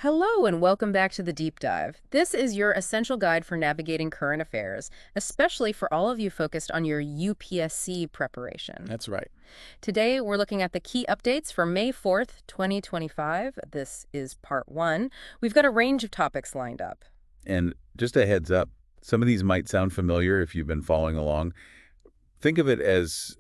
Hello and welcome back to the Deep Dive. This is your essential guide for navigating current affairs, especially for all of you focused on your UPSC preparation. That's right. Today, we're looking at the key updates for May 4th, 2025. This is part 1. We've got a range of topics lined up. And just a heads up, some of these might sound familiar if you've been following along. Think of it as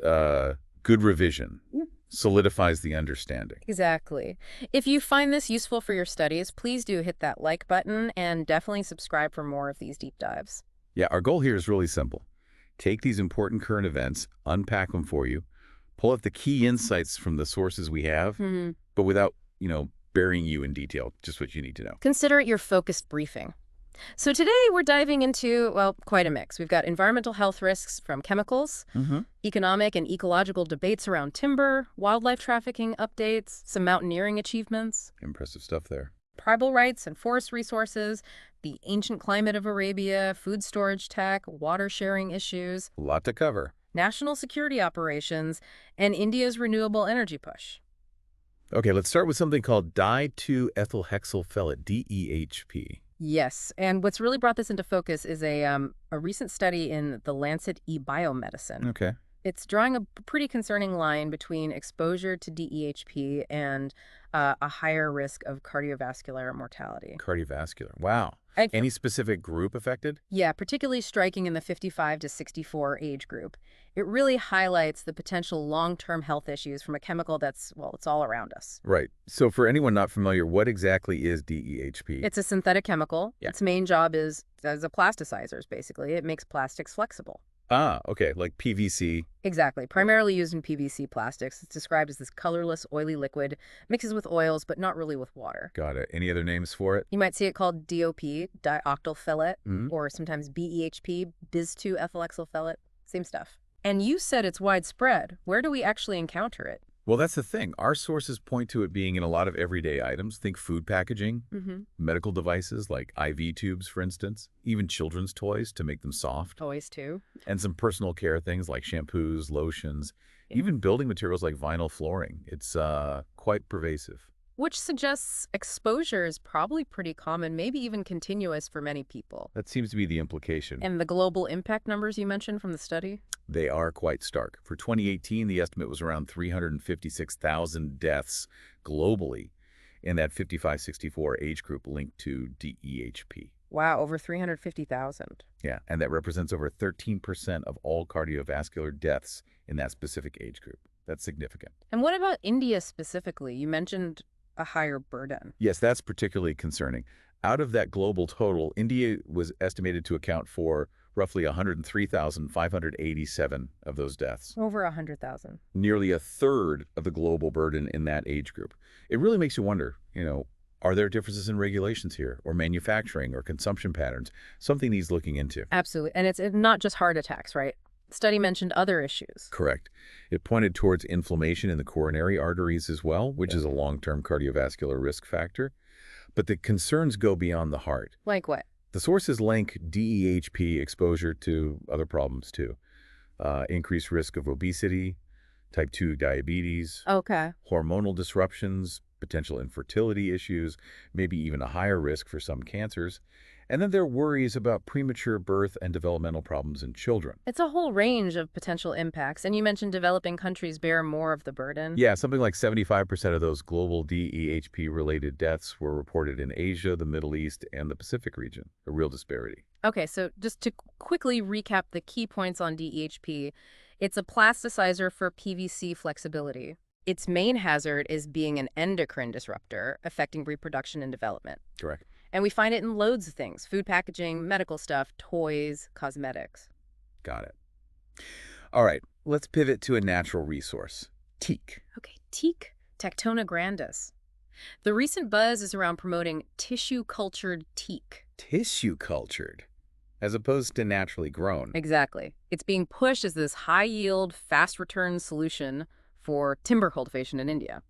good revision. Solidifies the understanding. Exactly. If you find this useful for your studies, please do hit that like button and definitely subscribe for more of these deep dives. Yeah, our goal here is really simple. Take these important current events, unpack them for you, pull out the key insights from the sources we have, but without, burying you in detail, just what you need to know. Consider it your focused briefing. So today we're diving into, well, quite a mix. We've got environmental health risks from chemicals, economic and ecological debates around timber, wildlife trafficking updates, some mountaineering achievements. Impressive stuff there. Tribal rights and forest resources, the ancient climate of Arabia, food storage tech, water sharing issues. A lot to cover. National security operations, and India's renewable energy push. Okay, let's start with something called Di-2-ethylhexyl Phthalate, DEHP. Yes, and what's really brought this into focus is a recent study in the Lancet eBiomedicine. Okay. It's drawing a pretty concerning line between exposure to DEHP and a higher risk of cardiovascular mortality. Cardiovascular. Wow. Any specific group affected? Yeah, particularly striking in the 55 to 64 age group. It really highlights the potential long-term health issues from a chemical that's, well, it's all around us. Right. So for anyone not familiar, what exactly is DEHP? It's a synthetic chemical. Yeah. Its main job is as a plasticizer, basically. It makes plastics flexible. Ah, okay, like PVC. Exactly. Primarily used in PVC plastics. It's described as this colorless, oily liquid, mixes with oils, but not really with water. Got it. Any other names for it? You might see it called DOP, di-octyl phthalate, or sometimes BEHP, Bis-2-ethylhexyl Phthalate. Same stuff. And you said it's widespread. Where do we actually encounter it? Well, that's the thing. Our sources point to it being in a lot of everyday items. Think food packaging, medical devices like IV tubes, for instance, even children's toys to make them soft. Toys, too. And some personal care things like shampoos, lotions, even building materials like vinyl flooring. It's quite pervasive. Which suggests exposure is probably pretty common, maybe even continuous for many people. That seems to be the implication. And the global impact numbers you mentioned from the study? They are quite stark. For 2018, the estimate was around 356,000 deaths globally in that 55-64 age group linked to DEHP. Wow, over 350,000. Yeah, and that represents over 13% of all cardiovascular deaths in that specific age group. That's significant. And what about India specifically? You mentioned a higher burden. Yes, that's particularly concerning. Out of that global total, India was estimated to account for roughly 103,587 of those deaths. Over 100,000. Nearly a third of the global burden in that age group. It really makes you wonder, are there differences in regulations here, or manufacturing, or consumption patterns? Something needs looking into. Absolutely. And it's not just heart attacks, right? The study mentioned other issues. Correct. It pointed towards inflammation in the coronary arteries as well, which is a long-term cardiovascular risk factor. But the concerns go beyond the heart. Like what? The sources link DEHP exposure to other problems too. Increased risk of obesity, type 2 diabetes, hormonal disruptions, potential infertility issues, maybe even a higher risk for some cancers. And then there are worries about premature birth and developmental problems in children. It's a whole range of potential impacts. And you mentioned developing countries bear more of the burden. Yeah, something like 75% of those global DEHP-related deaths were reported in Asia, the Middle East, and the Pacific region. A real disparity. Okay, so just to quickly recap the key points on DEHP, it's a plasticizer for PVC flexibility. Its main hazard is being an endocrine disruptor affecting reproduction and development. Correct. And we find it in loads of things: food packaging, medical stuff, toys, cosmetics. Got it. All right, let's pivot to a natural resource, teak. Okay, teak, Tectona grandis. The recent buzz is around promoting tissue-cultured teak. Tissue-cultured, as opposed to naturally grown. Exactly. It's being pushed as this high-yield, fast-return solution for timber cultivation in India.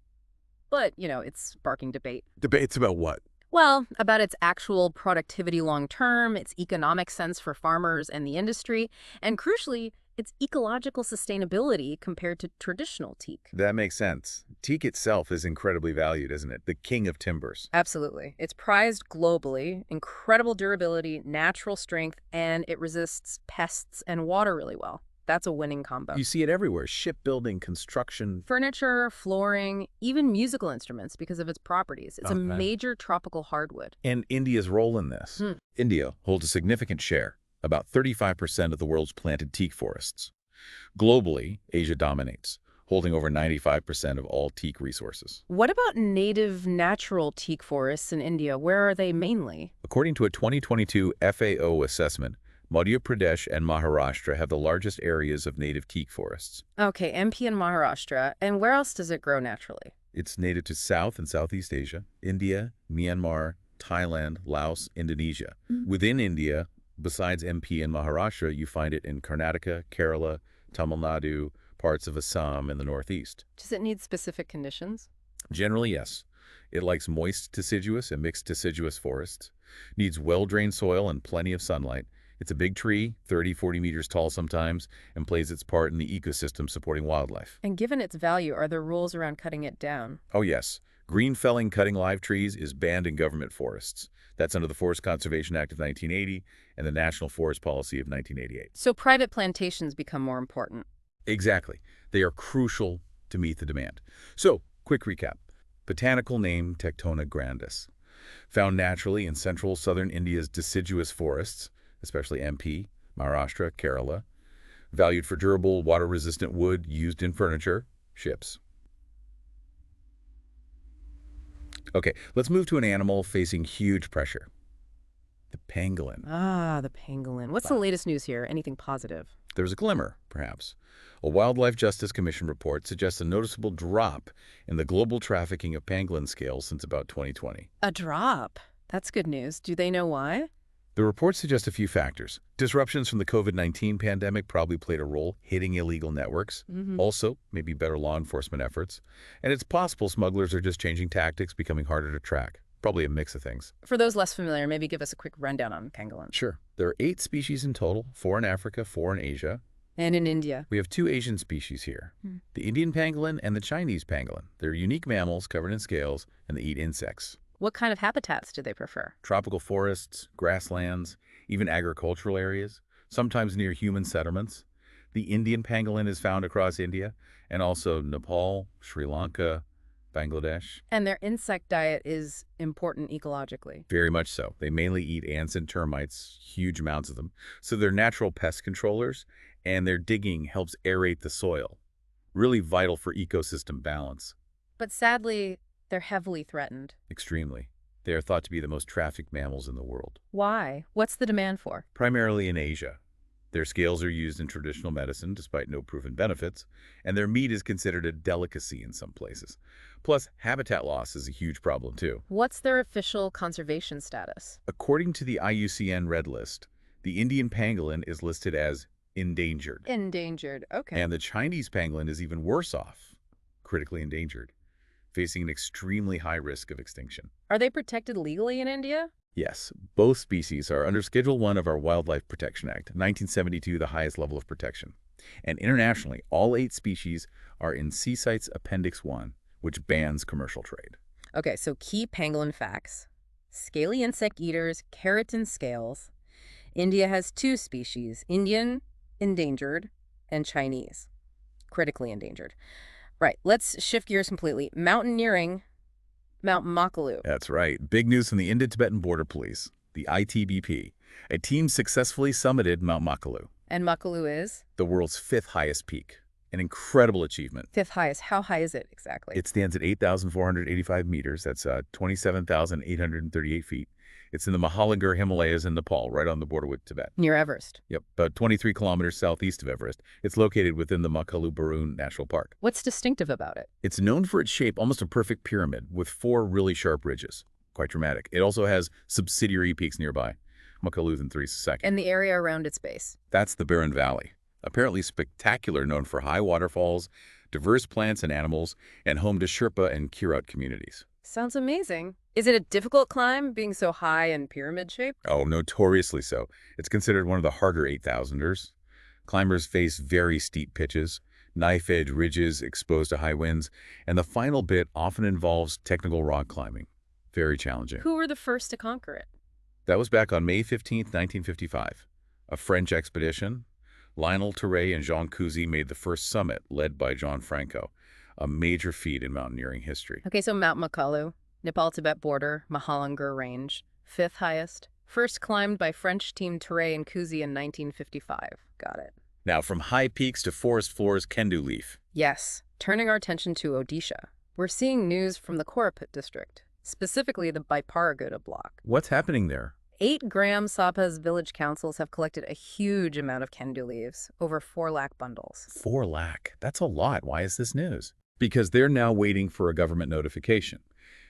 But, it's sparking debate. Debates about what? Well, about its actual productivity long-term, its economic sense for farmers and the industry, and crucially, its ecological sustainability compared to traditional teak. That makes sense. Teak itself is incredibly valued, isn't it? The king of timbers. Absolutely. It's prized globally, incredible durability, natural strength, and it resists pests and water really well. That's a winning combo. You see it everywhere. Shipbuilding, construction. Furniture, flooring, even musical instruments because of its properties. It's a major tropical hardwood. And India's role in this. India holds a significant share, about 35% of the world's planted teak forests. Globally, Asia dominates, holding over 95% of all teak resources. What about native natural teak forests in India? Where are they mainly? According to a 2022 FAO assessment, Madhya Pradesh and Maharashtra have the largest areas of native teak forests. Okay, MP and Maharashtra. And where else does it grow naturally? It's native to South and Southeast Asia, India, Myanmar, Thailand, Laos, Indonesia. Within India, besides MP and Maharashtra, you find it in Karnataka, Kerala, Tamil Nadu, parts of Assam and the Northeast. Does it need specific conditions? Generally, yes. It likes moist deciduous and mixed deciduous forests, needs well-drained soil and plenty of sunlight. It's a big tree, 30, 40 meters tall sometimes, and plays its part in the ecosystem supporting wildlife. And given its value, are there rules around cutting it down? Oh, yes. Green felling cutting live trees is banned in government forests. That's under the Forest Conservation Act of 1980 and the National Forest Policy of 1988. So private plantations become more important. Exactly. They are crucial to meet the demand. So, quick recap. Botanical name Tectona grandis. Found naturally in central southern India's deciduous forests, especially MP, Maharashtra, Kerala. Valued for durable, water-resistant wood used in furniture, ships. Okay, let's move to an animal facing huge pressure. The pangolin. Ah, the pangolin. What's the latest news here? Anything positive? There's a glimmer, perhaps. A Wildlife Justice Commission report suggests a noticeable drop in the global trafficking of pangolin scales since about 2020. A drop? That's good news. Do they know why? The report suggests a few factors. Disruptions from the COVID-19 pandemic probably played a role, hitting illegal networks. Also, maybe better law enforcement efforts. And it's possible smugglers are just changing tactics, becoming harder to track. Probably a mix of things. For those less familiar, maybe give us a quick rundown on pangolins. Sure. There are 8 species in total, 4 in Africa, 4 in Asia. And in India. We have 2 Asian species here, the Indian pangolin and the Chinese pangolin. They're unique mammals covered in scales, and they eat insects. What kind of habitats do they prefer? Tropical forests, grasslands, even agricultural areas, sometimes near human settlements. The Indian pangolin is found across India, and also Nepal, Sri Lanka, Bangladesh. And their insect diet is important ecologically. Very much so. They mainly eat ants and termites, huge amounts of them. So they're natural pest controllers, and their digging helps aerate the soil. Really vital for ecosystem balance. But sadly, they're heavily threatened. Extremely. They are thought to be the most trafficked mammals in the world. Why? What's the demand for? Primarily in Asia. Their scales are used in traditional medicine despite no proven benefits, and their meat is considered a delicacy in some places. Plus, habitat loss is a huge problem too. What's their official conservation status? According to the IUCN Red List, the Indian pangolin is listed as endangered. Endangered, okay. And the Chinese pangolin is even worse off, critically endangered, facing an extremely high risk of extinction. Are they protected legally in India? Yes, both species are under Schedule 1 of our Wildlife Protection Act, 1972, the highest level of protection. And internationally, all 8 species are in SECI's Appendix 1, which bans commercial trade. Okay, so key pangolin facts. Scaly insect eaters, keratin scales. India has 2 species, Indian, endangered, and Chinese, critically endangered. Right, let's shift gears completely. Mountaineering, Mount Makalu. That's right. Big news from the Indo-Tibetan Border Police, the ITBP. A team successfully summited Mount Makalu. And Makalu is? The world's 5th highest peak. An incredible achievement. 5th highest. How high is it exactly? It stands at 8,485 meters. That's 27,838 feet. It's in the Mahalangur Himalayas in Nepal, right on the border with Tibet. Near Everest. Yep, about 23 kilometers southeast of Everest. It's located within the Makalu Barun National Park. What's distinctive about it? It's known for its shape, almost a perfect pyramid, with 4 really sharp ridges. Quite dramatic. It also has subsidiary peaks nearby. Makalu and 3 is the second. And the area around its base? That's the Barun Valley. Apparently spectacular, known for high waterfalls, diverse plants and animals, and home to Sherpa and Kirat communities. Sounds amazing. Is it a difficult climb, being so high and pyramid-shaped? Oh, notoriously so. It's considered one of the harder 8,000ers. Climbers face very steep pitches, knife-edge ridges exposed to high winds, and the final bit often involves technical rock climbing. Very challenging. Who were the first to conquer it? That was back on May 15, 1955. A French expedition. Lionel Terray and Jean Cousy made the first summit, led by John Franco, a major feat in mountaineering history. Okay, so Mount Makalu, Nepal-Tibet border, Mahalangur Range, 5th highest. First climbed by French team Terray and Cousy in 1955. Got it. Now, from high peaks to forest floors, Kendu Leaf. Yes, turning our attention to Odisha. We're seeing news from the Koraput district, specifically the Baiparagota block. What's happening there? 8 Gram Sapa's village councils have collected a huge amount of Kendu leaves, over 4 lakh bundles. 4 lakh? That's a lot. Why is this news? Because they're now waiting for a government notification.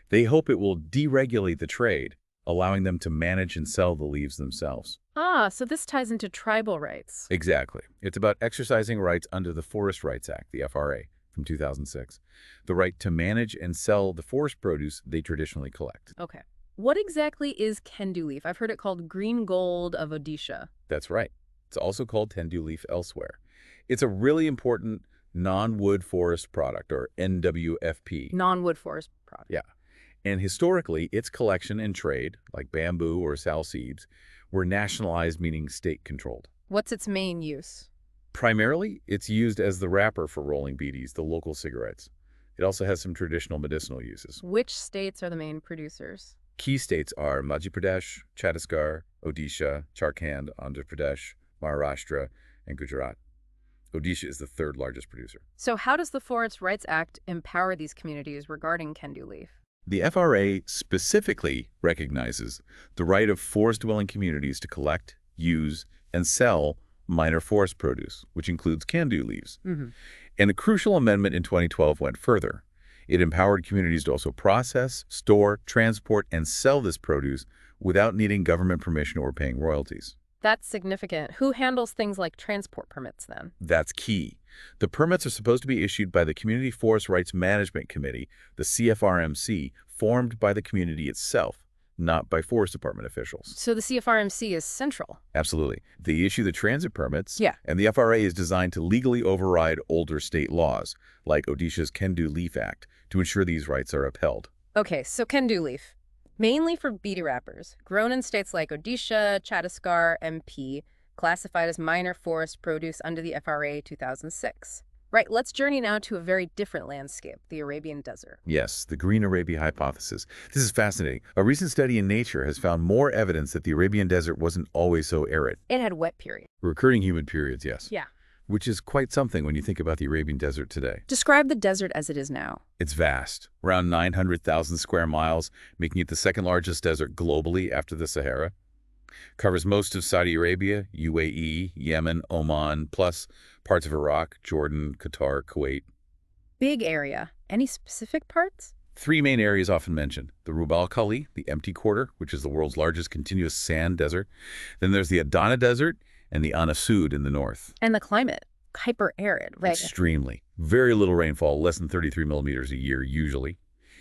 They hope it will deregulate the trade, allowing them to manage and sell the leaves themselves. Ah, so this ties into tribal rights. Exactly. It's about exercising rights under the Forest Rights Act, the FRA, from 2006. The right to manage and sell the forest produce they traditionally collect. Okay. What exactly is Kendu leaf? I've heard it called green gold of Odisha. That's right. It's also called Kendu leaf elsewhere. It's a really important non-wood forest product, or NWFP. Non-wood forest product. Yeah. And historically, its collection and trade, like bamboo or sal seeds, were nationalized, meaning state-controlled. What's its main use? Primarily, it's used as the wrapper for rolling bidis, the local cigarettes. It also has some traditional medicinal uses. Which states are the main producers? Key states are Madhya Pradesh, Chhattisgarh, Odisha, Jharkhand, Andhra Pradesh, Maharashtra, and Gujarat. Odisha is the 3rd largest producer. So how does the Forest Rights Act empower these communities regarding Kendu leaf? The FRA specifically recognizes the right of forest-dwelling communities to collect, use, and sell minor forest produce, which includes Kendu leaves. And the crucial amendment in 2012 went further. It empowered communities to also process, store, transport, and sell this produce without needing government permission or paying royalties. That's significant. Who handles things like transport permits then? That's key. The permits are supposed to be issued by the Community Forest Rights Management Committee, the CFRMC, formed by the community itself, not by Forest Department officials. So the CFRMC is central? Absolutely. They issue the transit permits, Yeah. And the FRA is designed to legally override older state laws, like Odisha's Kendu Leaf Act, to ensure these rights are upheld. Okay, so Kendu leaf. Mainly for bidi wrappers, grown in states like Odisha, Chhattisgarh, MP, classified as minor forest produce under the FRA 2006. Right, let's journey now to a very different landscape, the Arabian Desert. Yes, the Green Arabia hypothesis. This is fascinating. A recent study in Nature has found more evidence that the Arabian Desert wasn't always so arid. It had wet periods. Recurring humid periods, yes. Yeah. Which is quite something when you think about the Arabian Desert today. Describe the desert as it is now. It's vast, around 900,000 square miles, making it the 2nd largest desert globally after the Sahara. Covers most of Saudi Arabia, UAE, Yemen, Oman, plus parts of Iraq, Jordan, Qatar, Kuwait. Big area. Any specific parts? 3 main areas often mentioned. The Rub al-Khali, the empty quarter, which is the world's largest continuous sand desert. Then there's the Adana Desert and the Anasud in the north. And the climate. Hyper-arid, right? Extremely. Very little rainfall, less than 33 millimeters a year usually.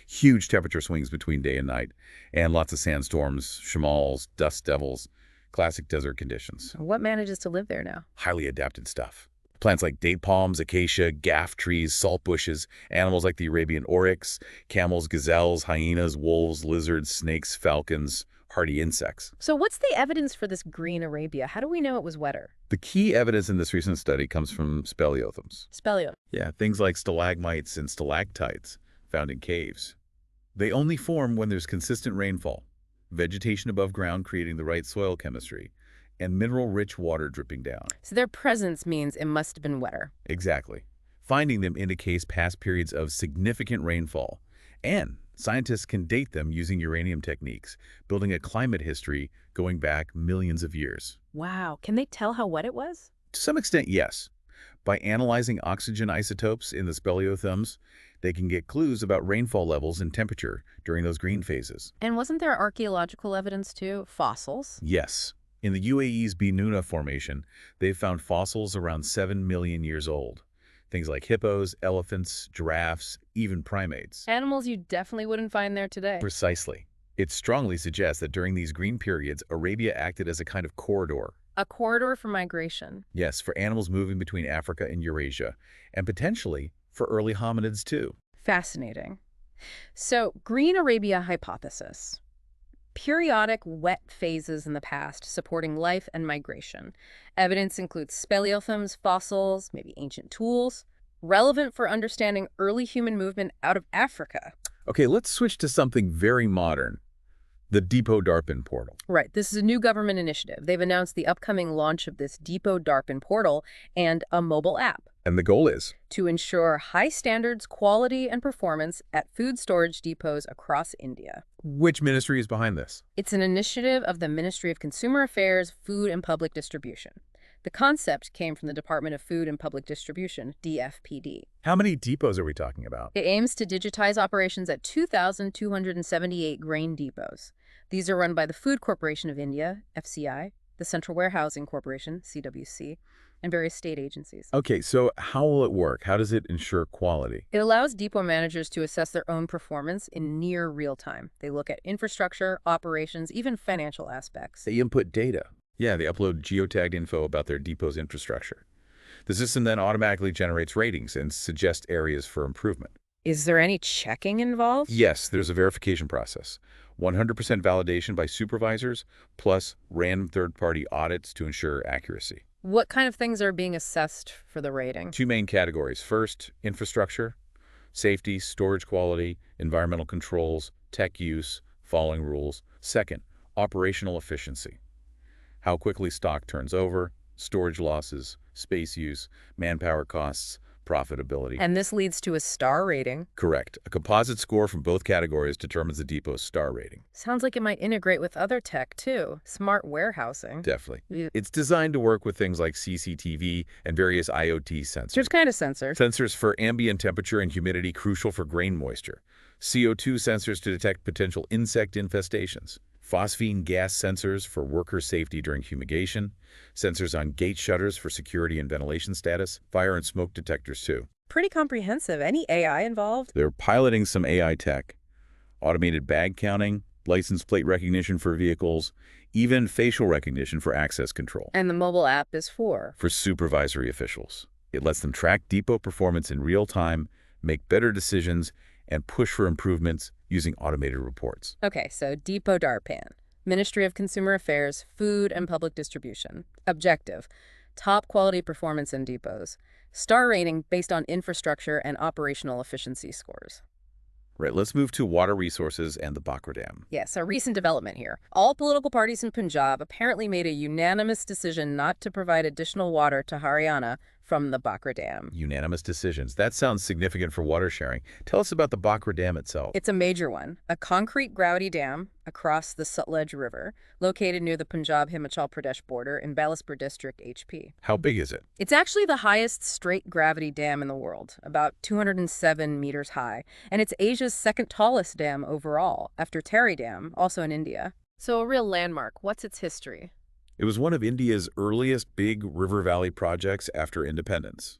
Huge temperature swings between day and night, and lots of sandstorms, shamals, dust devils, classic desert conditions. What manages to live there now? Highly adapted stuff. Plants like date palms, acacia, gaff trees, salt bushes, animals like the Arabian oryx, camels, gazelles, hyenas, wolves, lizards, snakes, falcons, hardy insects. So what's the evidence for this green Arabia? How do we know it was wetter? The key evidence in this recent study comes from speleothems. Speleo. Yeah, things like stalagmites and stalactites found in caves. They only form when there's consistent rainfall, vegetation above ground creating the right soil chemistry, and mineral-rich water dripping down. So their presence means it must have been wetter. Exactly. Finding them indicates past periods of significant rainfall, and scientists can date them using uranium techniques, building a climate history going back millions of years. Wow. Can they tell how wet it was? To some extent, yes. By analyzing oxygen isotopes in the speleothems, they can get clues about rainfall levels and temperature during those green phases. And wasn't there archaeological evidence too? Fossils? Yes. In the UAE's Binuna Formation, they've found fossils around 7 million years old. Things like hippos, elephants, giraffes, even primates. Animals you definitely wouldn't find there today. Precisely. It strongly suggests that during these green periods, Arabia acted as a kind of corridor, A corridor for migration. Yes, for animals moving between Africa and Eurasia, and potentially for early hominids too. Fascinating. So, Green Arabia hypothesis. Periodic wet phases in the past supporting life and migration. Evidence includes speleothems, fossils, maybe ancient tools, relevant for understanding early human movement out of Africa. Okay, let's switch to something very modern. The Depot Darpan Portal. Right. This is a new government initiative. They've announced the upcoming launch of this Depot Darpan Portal and a mobile app. And the goal is? To ensure high standards, quality, and performance at food storage depots across India. Which ministry is behind this? It's an initiative of the Ministry of Consumer Affairs, Food and Public Distribution. The concept came from the Department of Food and Public Distribution, DFPD. How many depots are we talking about? It aims to digitize operations at 2,278 grain depots. These are run by the Food Corporation of India, FCI, the Central Warehousing Corporation, CWC, and various state agencies. Okay, so how will it work? How does it ensure quality? It allows depot managers to assess their own performance in near real time. They look at infrastructure, operations, even financial aspects. They input data. Yeah, they upload geotagged info about their depot's infrastructure. The system then automatically generates ratings and suggests areas for improvement. Is there any checking involved? Yes, there's a verification process. 100% validation by supervisors, plus random third-party audits to ensure accuracy. What kind of things are being assessed for the rating? Two main categories. First, infrastructure, safety, storage quality, environmental controls, tech use, following rules. Second, operational efficiency. How quickly stock turns over, storage losses, space use, manpower costs, profitability. And this leads to a star rating. Correct. A composite score from both categories determines the depot's star rating. Sounds like it might integrate with other tech, too. Smart warehousing. Definitely. It's designed to work with things like CCTV and various IoT sensors. Which kind of sensors? Sensors for ambient temperature and humidity, crucial for grain moisture. CO2 sensors to detect potential insect infestations. Phosphine gas sensors for worker safety during fumigation, sensors on gate shutters for security and ventilation status, fire and smoke detectors too. Pretty comprehensive. Any AI involved? They're piloting some AI tech, automated bag counting, license plate recognition for vehicles, even facial recognition for access control. And the mobile app is for? For supervisory officials. It lets them track depot performance in real time, make better decisions, and push for improvements using automated reports. Okay, so Depot Darpan, Ministry of Consumer Affairs, Food and Public Distribution. Objective, top quality performance in depots. Star rating based on infrastructure and operational efficiency scores. Right, let's move to water resources and the Bhakra Dam. Yes, a recent development here. All political parties in Punjab apparently made a unanimous decision not to provide additional water to Haryana from the Bhakra Dam. Unanimous decisions. That sounds significant for water sharing. Tell us about the Bhakra Dam itself. It's a major one, a concrete gravity dam across the Sutlej River, located near the Punjab-Himachal Pradesh border in Bilaspur District, HP. How big is it? It's actually the highest straight gravity dam in the world, about 207 meters high, and it's Asia's second tallest dam overall, after Tehri Dam, also in India. So a real landmark. What's its history? It was one of India's earliest big river valley projects after independence.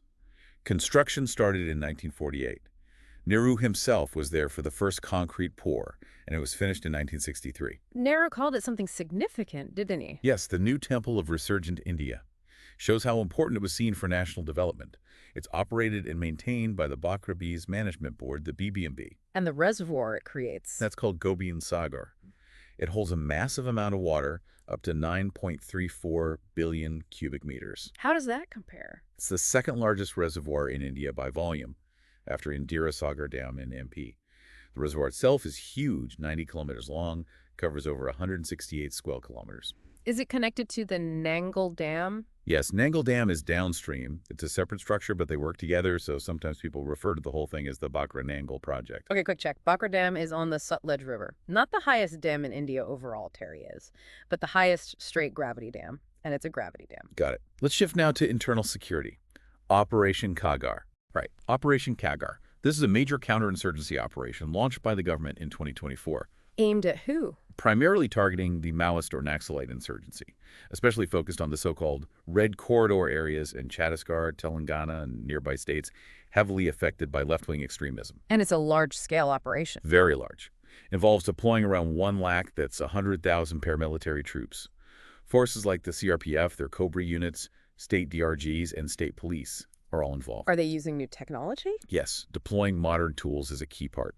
Construction started in 1948. Nehru himself was there for the first concrete pour, and it was finished in 1963. Nehru called it something significant, didn't he? Yes, the new Temple of Resurgent India. Shows how important it was seen for national development. It's operated and maintained by the Bhakra Bees Management Board, the BBMB. And the reservoir it creates. That's called Gobind Sagar. It holds a massive amount of water, up to 9.34 billion cubic meters. How does that compare? It's the second largest reservoir in India by volume, after Indira Sagar Dam in MP. The reservoir itself is huge, 90 kilometers long, covers over 168 square kilometers. Is it connected to the Nangal Dam? Yes, Nangal Dam is downstream. It's a separate structure, but they work together, so sometimes people refer to the whole thing as the Bhakra Nangal project. Okay, quick check. Bhakra Dam is on the Sutlej River. Not the highest dam in India overall, Tehri is, but the highest straight gravity dam, and it's a gravity dam. Got it. Let's shift now to internal security. Operation Kagar. Right, Operation Kagar. This is a major counterinsurgency operation launched by the government in 2024. Aimed at who? Primarily targeting the Maoist or Naxalite insurgency, especially focused on the so-called Red Corridor areas in Chhattisgarh, Telangana, and nearby states heavily affected by left-wing extremism. And it's a large-scale operation. Very large. Involves deploying around 1 lakh, that's 100,000 paramilitary troops, Forces like the CRPF, their Cobra units, state DRGs, and state police are all involved. Are they using new technology? Yes, deploying modern tools is a key part.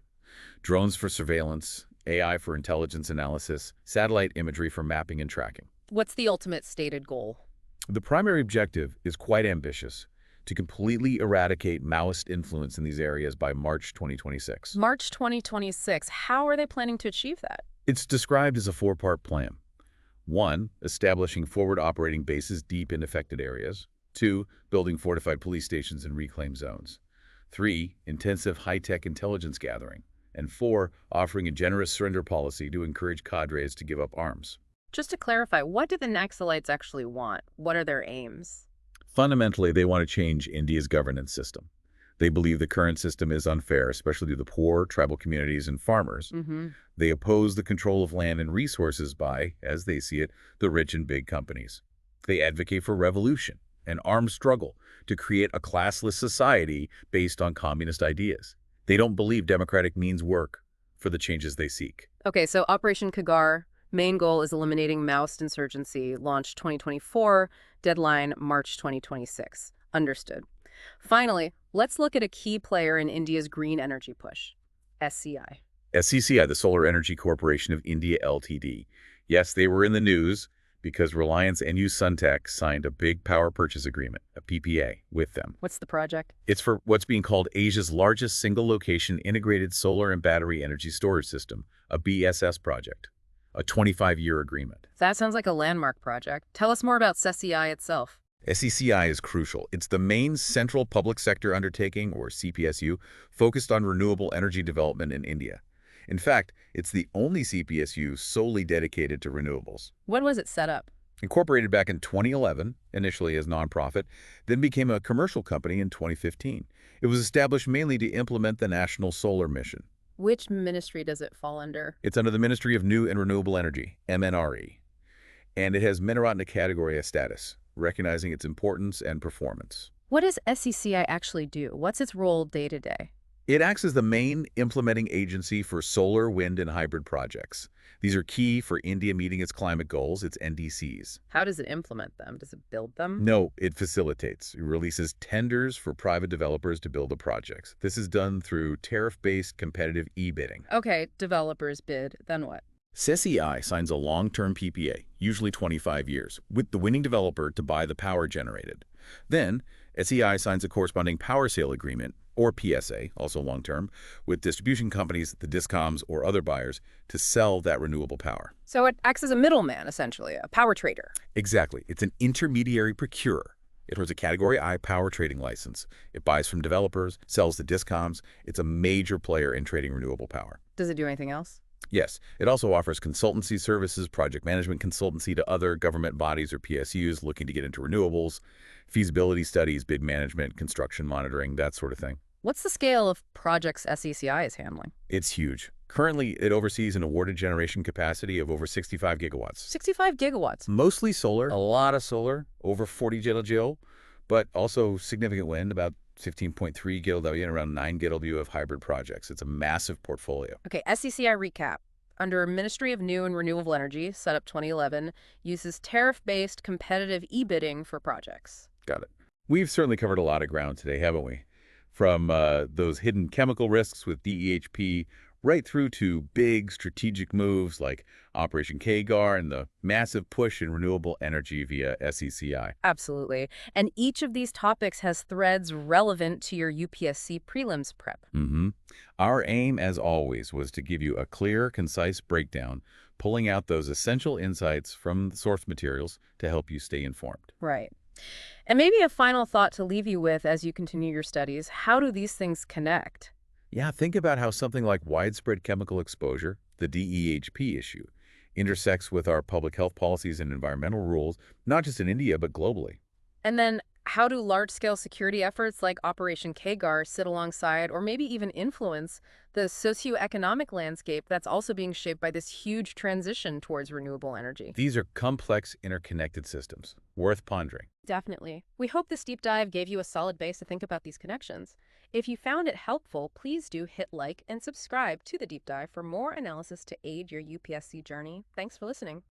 Drones for surveillance, AI for intelligence analysis, satellite imagery for mapping and tracking. What's the ultimate stated goal? The primary objective is quite ambitious: to completely eradicate Maoist influence in these areas by March 2026. March 2026. How are they planning to achieve that? It's described as a four-part plan. 1, establishing forward operating bases deep in affected areas. 2, building fortified police stations in reclaimed zones. 3, intensive high-tech intelligence gathering. And 4, offering a generous surrender policy to encourage cadres to give up arms. Just to clarify, what do the Naxalites actually want? What are their aims? Fundamentally, they want to change India's governance system. They believe the current system is unfair, especially to the poor, tribal communities, and farmers. They oppose the control of land and resources by, as they see it, the rich and big companies. They advocate for revolution, an armed struggle to create a classless society based on communist ideas. They don't believe democratic means work for the changes they seek. Okay, so Operation Kagar, main goal is eliminating Maoist insurgency, launch 2024, deadline March 2026. Understood. Finally, let's look at a key player in India's green energy push, SECI. SECI, the Solar Energy Corporation of India Ltd. Yes, they were in the news because Reliance and Suntech signed a big power purchase agreement, a PPA, with them. What's the project? It's for what's being called Asia's largest single-location integrated solar and battery energy storage system, a BSS project, a 25-year agreement. That sounds like a landmark project. Tell us more about SECI itself. SECI is crucial. It's the main central public sector undertaking, or CPSU, focused on renewable energy development in India. In fact, it's the only CPSU solely dedicated to renewables. When was it set up? Incorporated back in 2011, initially as nonprofit, then became a commercial company in 2015. It was established mainly to implement the National Solar Mission. Which ministry does it fall under? It's under the Ministry of New and Renewable Energy, MNRE, and it has Menaratna Category status, recognizing its importance and performance. What does SECI actually do? What's its role day to day? It acts as the main implementing agency for solar, wind, and hybrid projects. These are key for India meeting its climate goals, its NDCs. How does it implement them? Does it build them? No, it facilitates. It releases tenders for private developers to build the projects. This is done through tariff-based competitive e-bidding. Okay, developers bid, then what? SECI signs a long-term PPA, usually 25 years, with the winning developer to buy the power generated. Then, SECI signs a corresponding power sale agreement, or PSA, also long-term, with distribution companies, the discoms, or other buyers to sell that renewable power. So it acts as a middleman, essentially, a power trader. Exactly. It's an intermediary procurer. It holds a Category I power trading license. It buys from developers, sells to discoms. It's a major player in trading renewable power. Does it do anything else? Yes. It also offers consultancy services, project management consultancy to other government bodies or PSUs looking to get into renewables, feasibility studies, bid management, construction monitoring, that sort of thing. What's the scale of projects SECI is handling? It's huge. Currently, it oversees an awarded generation capacity of over 65 gigawatts. 65 gigawatts? Mostly solar, a lot of solar, over 40 gigajoule, but also significant wind, about 15.3 GW and around 9 GW of hybrid projects. It's a massive portfolio. Okay, SECI recap. Under Ministry of New and Renewable Energy, set up 2011, uses tariff-based competitive e-bidding for projects. Got it. We've certainly covered a lot of ground today, haven't we? From those hidden chemical risks with DEHP right through to big strategic moves like Operation Kagar and the massive push in renewable energy via SECI. Absolutely. And each of these topics has threads relevant to your UPSC Prelims prep. Our aim, as always, was to give you a clear, concise breakdown, pulling out those essential insights from the source materials to help you stay informed. Right. And maybe a final thought to leave you with as you continue your studies. How do these things connect? Yeah, think about how something like widespread chemical exposure, the DEHP issue, intersects with our public health policies and environmental rules, not just in India, but globally. And then how do large-scale security efforts like Operation Kagar sit alongside or maybe even influence the socioeconomic landscape that's also being shaped by this huge transition towards renewable energy? These are complex, interconnected systems, worth pondering. Definitely. We hope this deep dive gave you a solid base to think about these connections. If you found it helpful, please do hit like and subscribe to the deep dive for more analysis to aid your UPSC journey. Thanks for listening.